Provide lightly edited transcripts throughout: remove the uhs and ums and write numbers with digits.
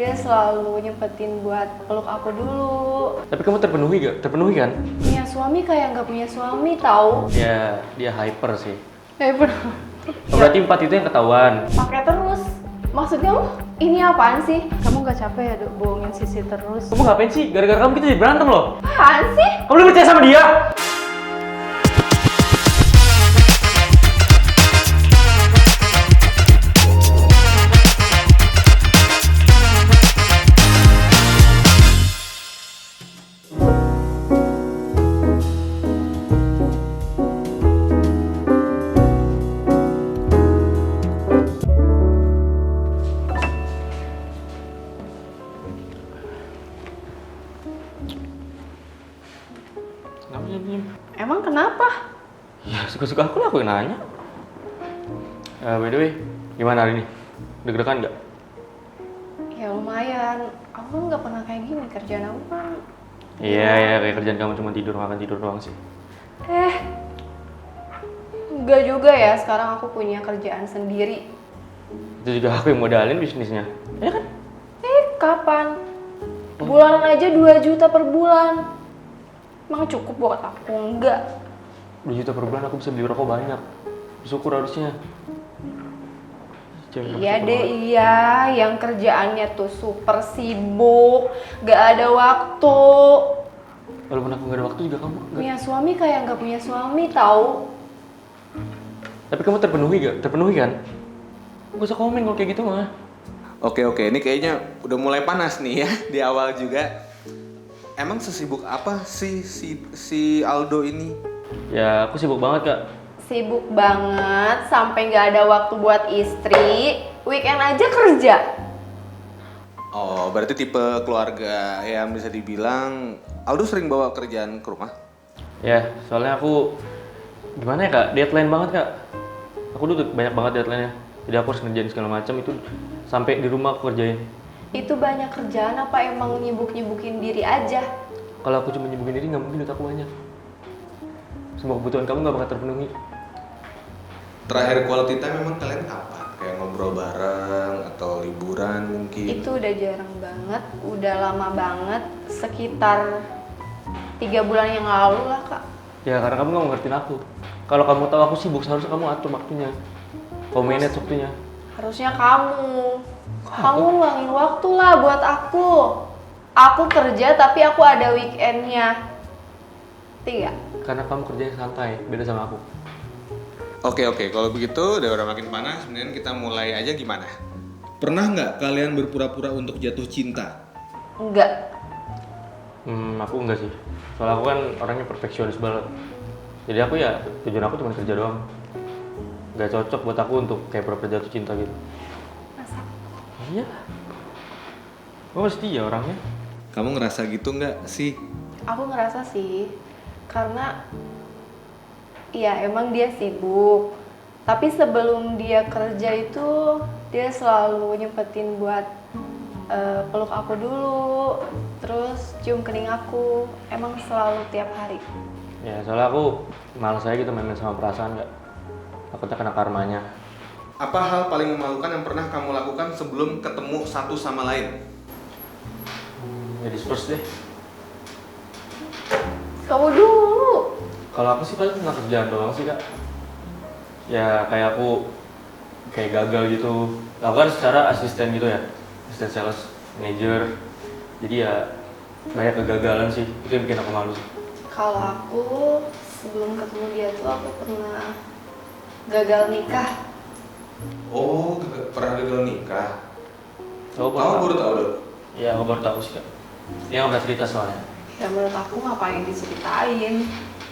dia selalu nyempetin buat peluk aku dulu. Tapi kamu terpenuhi gak? Terpenuhi kan? Punya suami kayak nggak punya suami tahu. Ya, dia hyper sih. Hyper. Oh, berarti 4 itu yang ketahuan. Pakai terus. Maksudnya lo ini apaan sih? Kamu gak capek ya bohongin Sisi terus? Kamu ngapain sih? Gara-gara kamu kita jadi berantem loh. Apaan sih? Kamu lebih percaya sama dia? Kenapa senyum? Emang kenapa? Ya, suka-suka aku lah aku yang nanya. By the way, gimana hari ini? Deg-degan nggak? Ya lumayan. Aku kan nggak pernah kayak gini, kerjaan aku kan. Iya, kayak kerjaan kamu cuma tidur, makan, tidur doang sih. Enggak juga ya, sekarang aku punya kerjaan sendiri. Itu juga aku yang modalin bisnisnya. Ya kan? Kapan? Bulanan aja 2 juta per bulan. Emang cukup buat aku? Enggak. 2 juta per bulan aku bisa beli rokok banyak. Bersyukur harusnya. Iya deh, iya. Yang kerjaannya tuh super sibuk, gak ada waktu. Walaupun aku gak ada waktu juga kamu gak. Punya suami kayak nggak punya suami tahu. Tapi kamu terpenuhi gak? Terpenuhi kan? Gak usah komen kalau kayak gitu mah. Oke, ini kayaknya udah mulai panas nih ya di awal juga. Emang sesibuk apa sih si Aldo ini? Ya aku sibuk banget kak. Sibuk banget sampai nggak ada waktu buat istri. Weekend aja kerja. Oh, berarti tipe keluarga yang bisa dibilang Aldo sering bawa kerjaan ke rumah? Ya soalnya aku gimana ya kak? Deadline banget kak. Aku tuh banyak banget deadline-nya. Jadi aku harus ngerjain segala macam itu sampai di rumah aku kerjain. Itu banyak kerjaan apa emang nyibuk-nyibukin diri aja? Kalau aku cuma nyibukin diri nggak mungkin duit aku banyak. Semua kebutuhan kamu nggak bakal terpenuhi. Terakhir quality time memang kalian kapan? Kayak ngobrol bareng atau liburan mungkin? Itu udah jarang banget, udah lama banget, sekitar 3 bulan yang lalu lah kak. Ya karena kamu nggak ngertiin aku. Kalau kamu tahu aku sibuk seharusnya kamu atur waktunya. Kamu manage waktunya. Harusnya kamu luangin waktu lah buat aku. Aku kerja tapi aku ada weekendnya. Tiga. Karena kamu kerjanya santai, beda sama aku. Oke, kalau begitu udah makin panas, kemudian kita mulai aja gimana? Pernah nggak kalian berpura-pura untuk jatuh cinta? Enggak. Aku enggak sih. Soalnya aku kan orangnya perfeksionis banget. Jadi aku ya tujuan aku cuma kerja doang. Gak cocok buat aku untuk kayak pura-pura jatuh cinta gitu. Masa? Iya. Kamu setia orangnya. Kamu ngerasa gitu nggak sih? Aku ngerasa sih, karena ya emang dia sibuk. Tapi sebelum dia kerja itu dia selalu nyempetin buat peluk aku dulu, terus cium kening aku. Emang selalu tiap hari. Ya soalnya aku malas aja gitu main-main sama perasaan gak. Takutnya kena karmanya. Apa hal paling memalukan yang pernah kamu lakukan sebelum ketemu satu sama lain? Ya disperse deh. Kamu dulu. Kalau aku sih paling tentang kerjaan doang sih kak. Ya kayak aku kayak gagal gitu. Aku kan secara asisten gitu ya, asisten sales manager. Jadi ya banyak kegagalan sih. Itu yang bikin aku malu sih. Kalau aku sebelum ketemu dia tuh aku pernah gagal nikah. Oh, pernah gagal nikah? Kamu Baru tahu dong? Iya aku baru tahu sih kak. Dia nggak cerita soalnya. Ya menurut aku ngapain diceritain?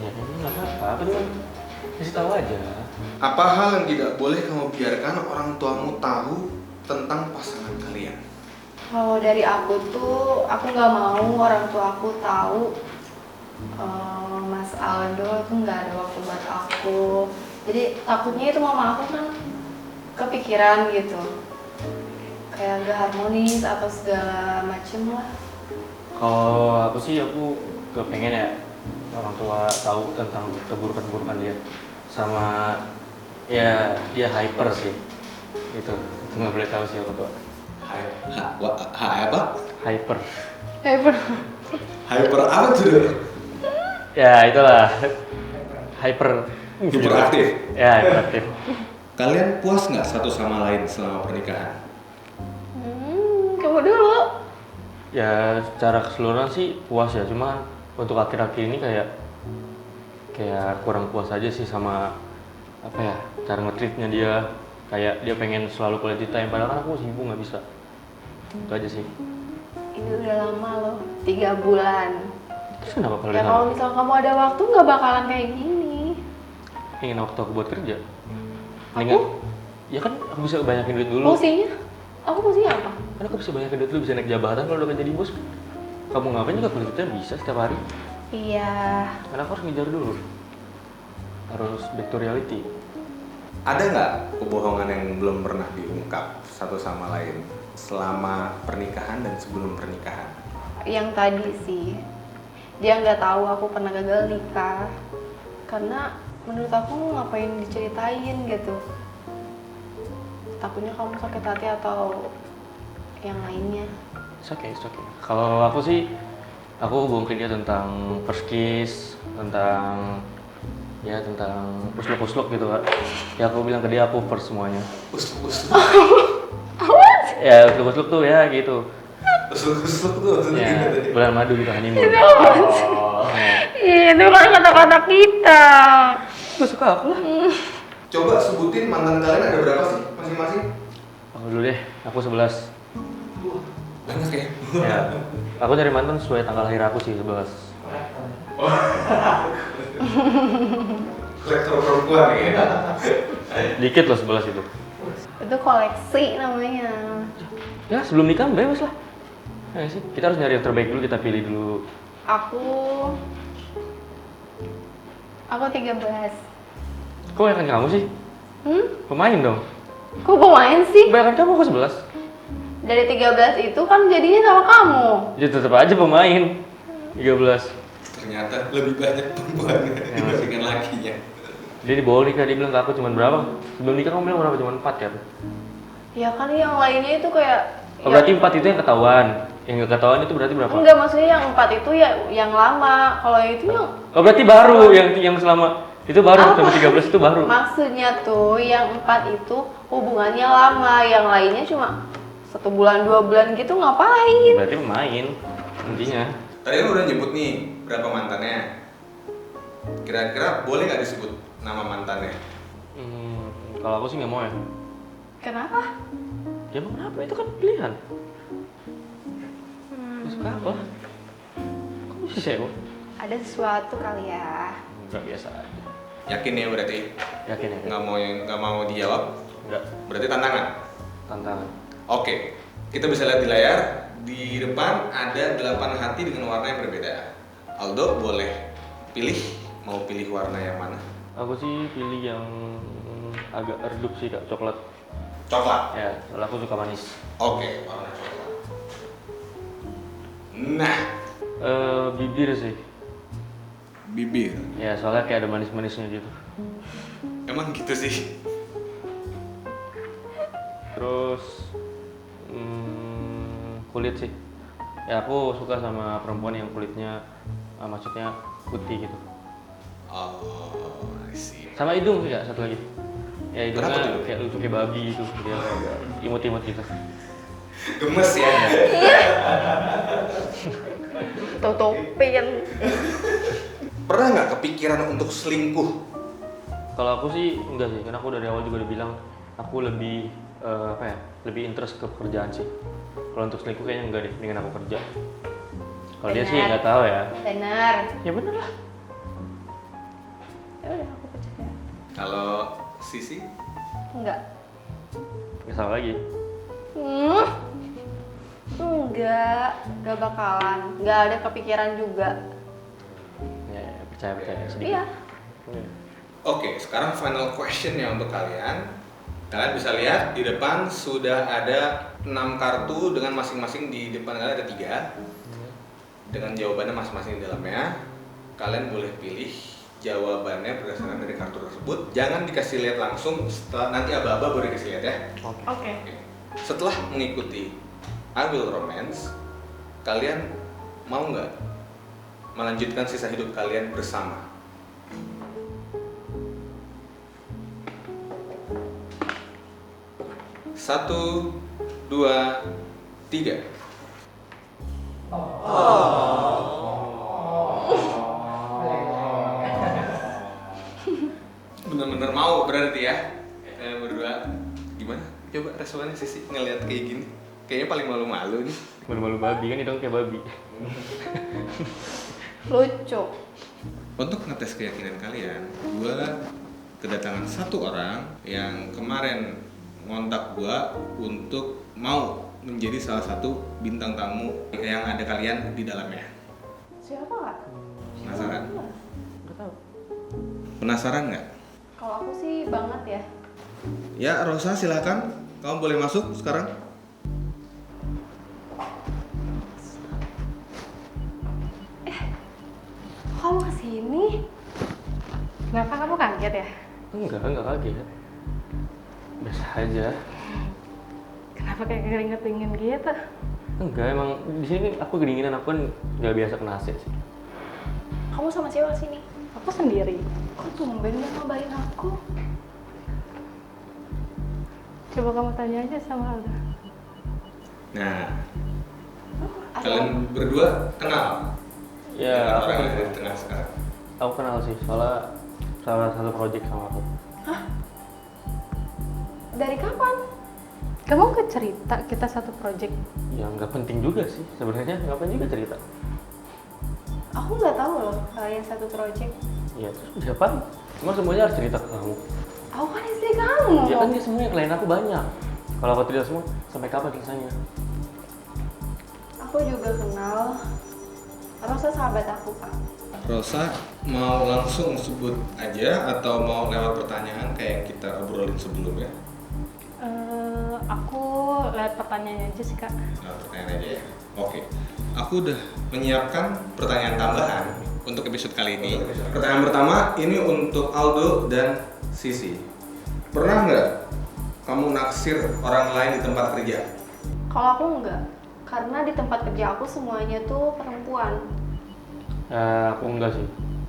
Ya ini nggak apa-apa, aku cuma kasih tahu aja. Apa hal yang tidak boleh kamu biarkan orang tuamu tahu tentang pasangan kalian? Kalau dari aku tuh, aku nggak mau orang tua aku tahu Mas Aldo tuh nggak ada waktu buat aku. Jadi takutnya itu mama aku kan kepikiran gitu, kayak nggak harmonis atau segala macem lah. Kalau aku sih aku kepengen ya orang tua tahu tentang keburukan-keburukan dia sama ya dia hyper sih gitu. Itu nggak boleh tahu sih orang tua. Apa? Hyper. Hyper. Hyper apa tuh? Ya itulah. Hyper. Hiperaktif. Ya, hyperaktif. Kalian puas nggak satu sama lain selama pernikahan? Kamu dulu. Ya secara keseluruhan sih puas ya, cuma untuk akhir-akhir ini kayak kurang puas aja sih sama apa ya, cara nge-treatnya dia. Kayak dia pengen selalu quality time, padahal kan aku sibuk nggak bisa. Itu aja sih. Ini udah lama loh, 3 bulan. Terus kenapa kalau Ya dia kalau misalnya kamu ada waktu nggak bakalan kayak gini. ingin waktu aku buat kerja? Mendingan, ya kan aku bisa banyakin duit dulu. Fungsinya? Aku fungsinya apa? Kan aku bisa banyakin duit dulu, bisa naik jabatan kalau udah jadi bos. Kamu ngapain juga quality time bisa setiap hari. Iya. Karena aku harus ngejar dulu. Harus back to reality. Ada nggak kebohongan yang belum pernah diungkap satu sama lain selama pernikahan dan sebelum pernikahan? Yang tadi sih, dia nggak tahu aku pernah gagal nikah. Karena menurut aku ngapain diceritain gitu. Takutnya kamu sakit hati atau yang lainnya. It's okay. Kalau aku sih, aku bongkar dia tentang first kiss, tentang pusluk gitu Kak. Ya aku bilang ke dia aku first semuanya. Usluk-usluk. Ya pusluk tuh ya gitu. Usluk-usluk tuh maksudnya Ya gimana? bulan madu kita honeymoon. Oh. Itu kan kata-kata kita. Gak suka aku lah. Coba sebutin mantan kalian ada berapa sih masing-masing? Aku dulu deh, aku 11. Banyak ya? Ya, aku cari mantan sesuai tanggal lahir aku sih 11. Kolektor perempuan ya? Dikit loh 11 itu. Itu koleksi namanya. Ya sebelum nikah bebas lah. Ya sih, kita harus nyari yang terbaik dulu, kita pilih dulu. Aku 13. Kok banyakan kamu sih? Pemain dong. Kok pemain sih? Banyakan kamu aku 11. Dari 13 itu kan jadinya sama kamu. Ya tetap aja pemain. 13. Ternyata lebih banyak perempuannya Ya, dibandingkan lakinya. Dia di bawah nikah, dia bilang ke aku cuma berapa? Sebelum nikah kamu bilang berapa? Cuma 4 ya? Ya kan yang lainnya itu kayak Oh berarti 4 itu yang ketahuan. Yang gak ketahuan itu berarti berapa? enggak, maksudnya yang 4 itu ya yang lama. Kalau yang itu yang Oh berarti baru yang selama itu baru sampai 13 itu baru. Maksudnya tuh yang 4 itu hubungannya lama, yang lainnya cuma 1 bulan 2 bulan gitu ngapain? Berarti pemain intinya. Tadi kan udah nyebut nih berapa mantannya. Kira-kira boleh nggak disebut nama mantannya? Kalau aku sih nggak mau ya. Kenapa? Ya emang kenapa? Itu kan pilihan. Gak suka apa? Kok bisa sewa? Ada sesuatu kali ya. Enggak, biasa aja. Yakin ya berarti? Yakin ya? Nggak mau dijawab? Enggak. Berarti tantangan. Tantangan. Oke, kita bisa lihat di layar. Di depan ada 8 hati dengan warna yang berbeda. Aldo boleh pilih, mau pilih warna yang mana? Aku sih pilih yang agak redup sih Kak, coklat. Coklat. Ya, soalnya aku suka manis. Oke, warna coklat. Nah, Bibir sih. bibir. Ya, soalnya kayak ada manis-manisnya gitu. Emang gitu sih. Terus kulit sih. Ya aku suka sama perempuan yang kulitnya maksudnya putih gitu. Oh, I see. Sama hidung sih Kak, satu lagi. Ya Kenapa hidungnya tuh? kayak lucu kayak babi gitu. Dia imut-imut gitu. Gemes ya. Tutupin. Pernah nggak kepikiran untuk selingkuh? Kalau aku sih enggak sih, karena aku dari awal juga udah bilang aku lebih lebih interest ke pekerjaan sih. Kalau untuk selingkuh kayaknya enggak deh, mendingan aku kerja. Kalau dia sih Benar. nggak tahu ya. Benar. Ya bener lah. Ya udah aku percaya. Kalau Sisi? Enggak. Nggak salah lagi. Enggak bakalan. Enggak ada kepikiran juga. Ya, percaya sedikit. Iya. Iya. Oke, sekarang final question ya untuk kalian. Kalian bisa lihat di depan sudah ada 6 kartu dengan masing-masing di depan kalian ada 3 dengan jawabannya masing-masing di dalamnya. Kalian boleh pilih jawabannya berdasarkan dari kartu tersebut. Jangan dikasih lihat langsung, setelah nanti aba-aba boleh dikasih lihat ya. Oke. Setelah mengikuti I Will Romance, kalian mau nggak melanjutkan sisa hidup kalian bersama? Satu, dua, tiga. Bener-bener mau berarti ya? Berdua. Gimana? Coba responnya Sisi ngeliat kayak gini. Kayaknya paling malu-malu nih. Malu-malu babi kan, itu kayak babi. Lucu. Untuk ngetes keyakinan kalian, gua kedatangan satu orang yang kemarin ngontak gua untuk mau menjadi salah satu bintang tamu yang ada kalian di dalamnya. Siapa kak? Penasaran? Nggak tahu. Penasaran nggak? Kalau aku sih banget ya. Ya, Rosa silakan. Kamu boleh masuk sekarang. Kamu kesini? Kenapa kamu kaget ya? Enggak kaget. Biasa aja. Kenapa kayak keringet dingin gitu? Enggak, emang di sini aku kedinginan, aku kan nggak biasa kena AC sih. Kamu sama siapa sini? Aku sendiri. Kok tumben gak ngabarin aku? Coba kamu tanya aja sama Alda. Nah, kalian berdua kenal? Ya, orang yang ada di tengah sekarang. aku kenal sih, soalnya salah satu project sama aku. Hah? Dari kapan? Kamu ke cerita kita satu project? Ya nggak penting juga sih, sebenarnya ngapain juga cerita. Aku nggak tahu loh kalian satu project. Ya terus siapa? Cuma semuanya harus cerita ke kamu. Aku kan istri kamu. Ya kan dia semuanya klien aku banyak. Kalau aku cerita semua, sampai kapan selesainya? Aku juga kenal. Rosa sahabat aku kak. Rosa mau langsung sebut aja atau mau lewat pertanyaan kayak yang kita obrolin sebelumnya? Aku lihat pertanyaannya aja sih kak. Nah, pertanyaan aja ya. Oke, aku udah menyiapkan pertanyaan tambahan untuk episode kali ini. Pertanyaan pertama ini untuk Aldo dan Sisi. Pernah nggak kamu naksir orang lain di tempat kerja? Kalau aku enggak, karena di tempat kerja aku semuanya tuh perempuan. Aku enggak sih.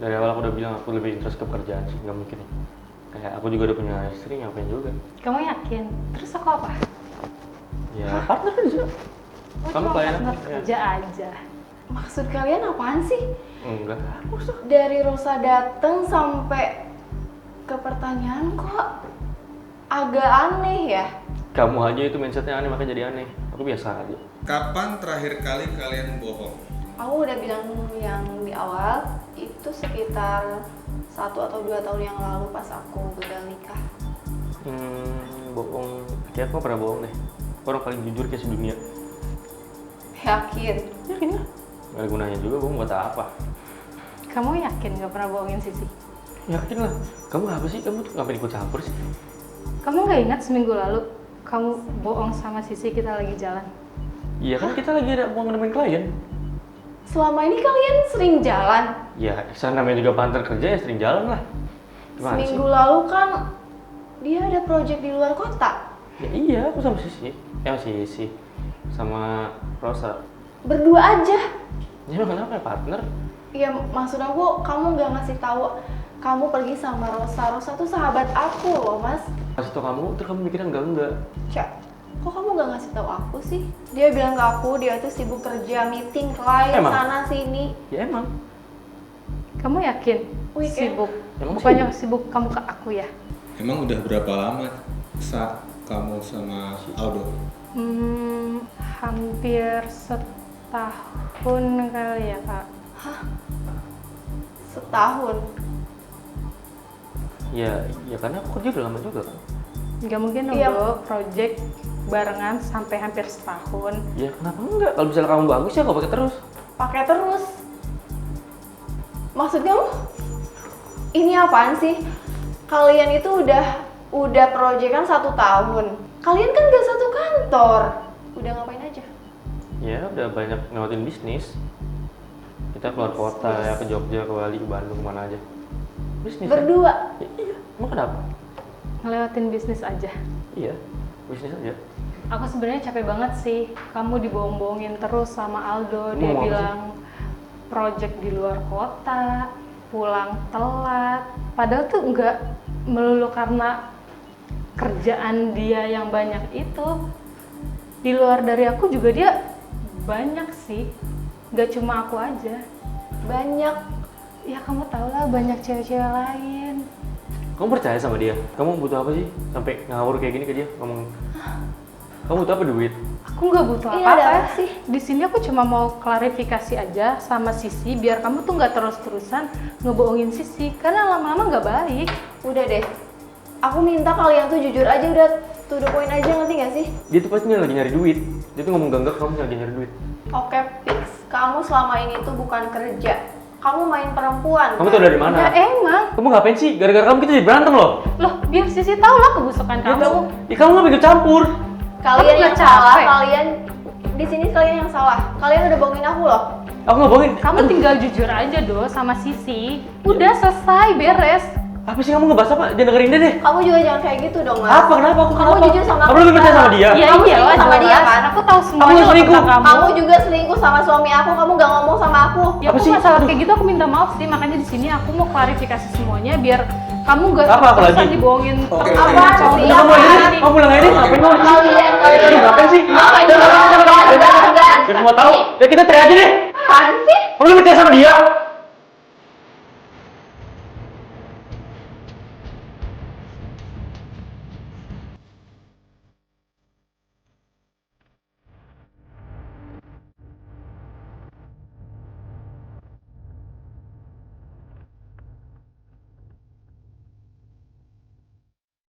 Dari awal aku udah bilang aku lebih interest ke pekerjaan sih, nggak mungkin. Kayak aku juga udah punya istri, ngapain juga? Kamu yakin? Terus aku apa? Ya partner aja. Kamu klien aku? Ya. Kerja aja. Maksud kalian apaan sih? Enggak. Dari Rosa dateng sampai ke pertanyaan kok agak aneh ya? Kamu aja itu mindsetnya aneh, makanya jadi aneh. Aku biasa aja. Kapan terakhir kali kalian bohong? Aku udah bilang yang di awal itu sekitar 1 atau 2 tahun yang lalu pas aku gagal nikah. Bohong. Kayak aku pernah bohong deh. Orang paling jujur kayak sedunia. Yakin? Yakin lah. Gak ada gunanya juga bohong buat apa? Kamu yakin gak pernah bohongin Sisi? Yakin lah. Kamu apa sih? Kamu tuh ngapain ikut campur sih? Kamu gak ingat seminggu lalu kamu bohong sama Sisi kita lagi jalan? Iya kan kita lagi ada mau nemuin klien. Selama ini kalian sering jalan? Ya, saya namanya juga partner kerja ya sering jalan lah. Gimana Seminggu sih? lalu kan dia ada project di luar kota. Ya iya, aku sama Sisi. Sisi. Sama Rosa. Berdua aja. Ya emang kenapa ya partner? Ya maksud aku kamu gak ngasih tahu kamu pergi sama Rosa. Rosa tuh sahabat aku loh mas. Kasih tau kamu, terus kamu mikirnya enggak. Cak, kok kamu gak ngasih tahu aku sih? Dia bilang ke aku dia tuh sibuk kerja, meeting, klien, Emang? sana sini. Ya emang. Kamu yakin? Weekend. Sibuk? Emang Bukannya sibuk kamu ke aku ya? Emang udah berapa lama kamu sama Aldo? Hampir setahun kali ya kak. Hah? Setahun? Ya karena aku kerja udah lama juga kan. Gak mungkin dong Iya. Bro, project barengan sampai hampir setahun. Ya kenapa enggak? Kalau misalnya kamu bagus ya kau pakai terus. Pakai terus. Maksud kamu? Ini apaan sih? Kalian itu udah proyekan 1 tahun. Kalian kan gak satu kantor. Udah ngapain aja? Ya udah banyak ngelewatin bisnis. Kita keluar kota ya, ke Jogja, ke Bali, ke Bandung, mana aja. Bisnis kan? Berdua. Ya, iya, emang kenapa? Ngelewatin bisnis aja. Iya, bisnis aja. Aku sebenarnya capek banget sih. Kamu dibohong-bohongin terus sama Aldo. Kamu Dia mau apa bilang project di luar kota, pulang telat. Padahal tuh nggak melulu karena kerjaan dia yang banyak itu. Di luar dari aku juga dia banyak sih. Nggak cuma aku aja. Banyak. Ya kamu tau lah, banyak cewek-cewek lain. Kamu percaya sama dia? Kamu butuh apa sih sampai ngawur kayak gini ke dia? Ngomong, kamu butuh apa? Duit? Aku nggak butuh Ini apa-apa. ada apa sih? Di sini aku cuma mau klarifikasi aja sama Sisi biar kamu tuh nggak terus-terusan ngebohongin Sisi karena lama-lama nggak baik. Udah deh. Aku minta kalian tuh jujur aja, udah to the point aja, ngerti gak sih? Dia tuh pastinya lagi nyari duit. Dia tuh ngomong gangga, kamu lagi nyari duit. Oke, fix. Kamu selama ini tuh bukan kerja. Kamu main perempuan. Kamu tau dari mana? Ya emang. Kamu ngapain sih? Gara-gara kamu kita jadi berantem loh. Loh, biar Sisi tahu lah kebusukan Dia kamu. tahu. Ya kamu nggak ikut campur. Kalian Kamu yang nggak salah, capek? kalian di sini kalian yang salah. Kalian udah bohongin aku loh. Aku nggak bohongin. Kamu tinggal jujur aja do sama Sisi. Udah selesai, beres. Apa sih kamu ngebahas apa? Jangan dengerin dia deh. Kamu juga jangan kayak gitu dong, Mas. Apa? Kenapa? Aku Kamu kenapa? jujur sama Kamu aku lebih percaya sama sekarang. dia? Iya Kamu iyalah selingkuh sama dia, jelas. kan? Aku tahu semuanya Aku loh selingkuh. tentang kamu. Kamu juga selingkuh sama suami aku, kamu gak ngomong sama aku. Ya Apa aku sih? masalah kayak gitu aku minta maaf sih, makanya di sini aku mau klarifikasi semuanya biar kamu nggak Apa aku terus-terusan lagi? dibohongin Oke, terus oke. sama Apaan cowok. sih? Udah kamu aja deh. Kamu pulang aja deh. Ngapain kamu? Kalian Aduh, ngapain sih? Biar semua tahu. Ya kita cerai aja deh. apaan sih? Kamu lebih percaya sama dia?